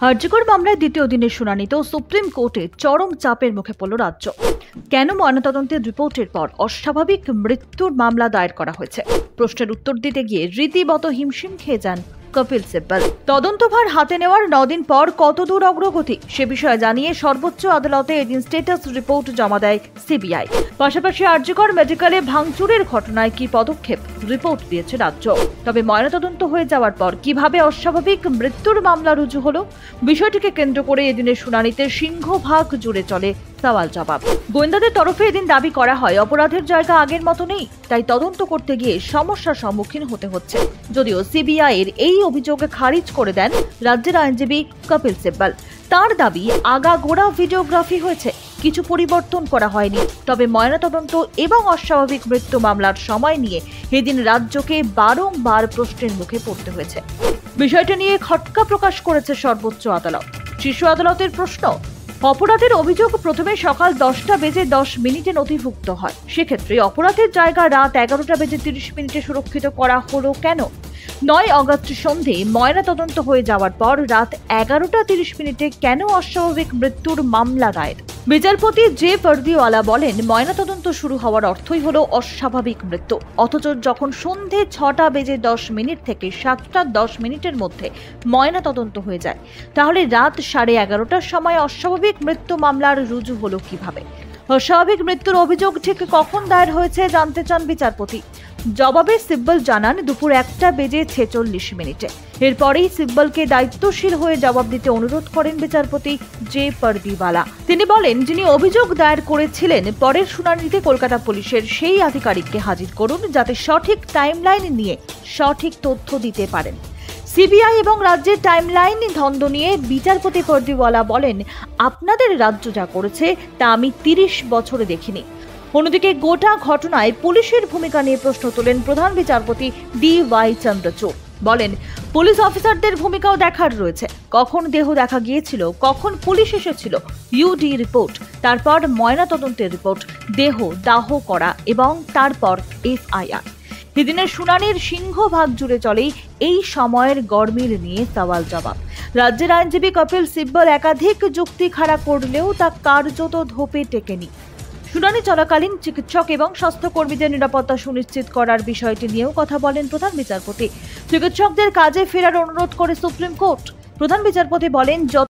আরজিকর মামলায় দ্বিতীয় দিনের শুনানিতেও সুপ্রিম কোর্টে চরম চাপের মুখে পড়ল রাজ্য। কেন ময়নাতদন্তের রিপোর্টের পর অস্বাভাবিক মৃত্যুর মামলা দায়ের করা হয়েছে, প্রশ্নের উত্তর দিতে গিয়ে রীতিমতো হিমশিম খেয়ে যান কপিল সিব্বল। তদন্তভার হাতে নেওয়ার 9 দিন পর কতদূর অগ্রগতি সে বিষয়ে জানিয়ে সর্বোচ্চ আদালতে এদিন স্ট্যাটাস রিপোর্ট জমা দেয় সিবিআই। পাশাপাশি আরজিকর মেডিকেলে ভাঙচুরের ঘটনায় কি পদক্ষেপ, রিপোর্ট দিয়েছে রাজ্য। তবে ময়নাতদন্ত হয়ে যাওয়ার পর কিভাবে অস্বাভাবিক মৃত্যুর মামলা রুজু হলো, বিষয়টিকে কেন্দ্র করে এদিনের শুনানিতে সিংহভাগ জুড়ে চলে সওয়াল জবাব। গোয়েন্দাদের তরফে এদিন দাবি করা হয় অপরাধের জায়গা আগের মতো নেই, তাই তদন্ত করতে গিয়ে সমস্যার সম্মুখীন হতে হচ্ছে। যদিও সিবিআই এর এই অভিযোগে খারিজ করে দেন রাজ্যের আইনজীবী কপিল সিব্বল। তার দাবি আগাগোড়া ভিডিওগ্রাফি হয়েছে, কিছু পরিবর্তন করা হয়নি। তবে ময়নাতদন্ত এবং অস্বাভাবিক মৃত্যু মামলার সময় নিয়ে এদিন রাজ্যকে বারংবার প্রশ্নের মুখে পড়তে হয়েছে। বিষয়টি নিয়ে খটকা প্রকাশ করেছে সর্বোচ্চ আদালত। শীর্ষ আদালতের প্রশ্ন, অপরাধের অভিযোগ প্রথমে সকাল 10:10 নথিভুক্ত হয়, সেক্ষেত্রে অপরাধের জায়গা রাত 11:30 সুরক্ষিত করা হলো কেন? 9 আগস্ট সন্ধে ময়নাতদন্ত হয়ে যাওয়ার পর রাত 11:30 কেন অস্বাভাবিক মৃত্যুর মামলা দায়ের? বিচারপতি জে পর্দিওয়ালা বলেন, ময়নাতদন্ত শুরু হওয়ার অর্থই হলো অস্বাভাবিক মৃত্যু। অথচ যখন সন্ধে 6:10 থেকে 7:10 মধ্যে ময়নাতদন্ত হয়ে যায়, তাহলে রাত 11:30টার সময় অস্বাভাবিক মৃত্যু মামলার রুজু হলো কিভাবে? অস্বাভাবিক মৃত্যুর অভিযোগ ঠিক কখন দায়ের হয়েছে জানতে চান বিচারপতি। জবাবে সিব্বল জানান দুপুর 1:46। এরপরেই সিব্বলকে দায়িত্বশীল হয়ে জবাব দিতে অনুরোধ করেন বিচারপতি জে পর্দিওয়ালা। তিনি বলেন, যিনি অভিযোগ দায়ের করেছিলেন পরের শুনানিতে কলকাতা পুলিশের সেই আধিকারিককে হাজির করুন, যাতে সঠিক টাইমলাইন নিয়ে সঠিক তথ্য দিতে পারেন। সিবিআই এবং রাজ্যের টাইমলাইন দ্বন্দ্ব নিয়ে বিচারপতি পর্দিওয়ালা বলেন, আপনাদের রাজ্য যা করেছে তা আমি 30 বছরে দেখিনি। অন্যদিকে গোটা ঘটনায় পুলিশের ভূমিকা নিয়ে প্রশ্ন তোলেন প্রধান বিচারপতি DY চন্দ্রচূড়। বলেন, পুলিশ অফিসারদের ভূমিকাও দেখার রয়েছে। কখন দেহ দেখা গিয়েছিল, কখন পুলিশ এসেছিল, ইউডি রিপোর্ট, তারপর ময়নাতদন্তের রিপোর্ট, দেহ দাহ করা এবং তারপর FIR। এদিনের শুনানির সিংহভাগ জুড়ে চলেই এই সময়ের গরমিল নিয়ে সওয়াল জবাব। রাজ্যের আইনজীবী কপিল সিব্বল একাধিক যুক্তি খাড়া করলেও তা কার্যত ধোপে টেকেনি। শুনানি চলাকালীন চিকিৎসক এবং স্বাস্থ্যকর্মীদের নিরাপত্তা সুনিশ্চিত করার বিষয়টি নিয়েও কথা বলেন প্রধান বিচারপতি। চিকিৎসকদের কাজে ফেরার অনুরোধ করে সুপ্রিম কোর্ট। প্রধান বিচারপতি বলেন,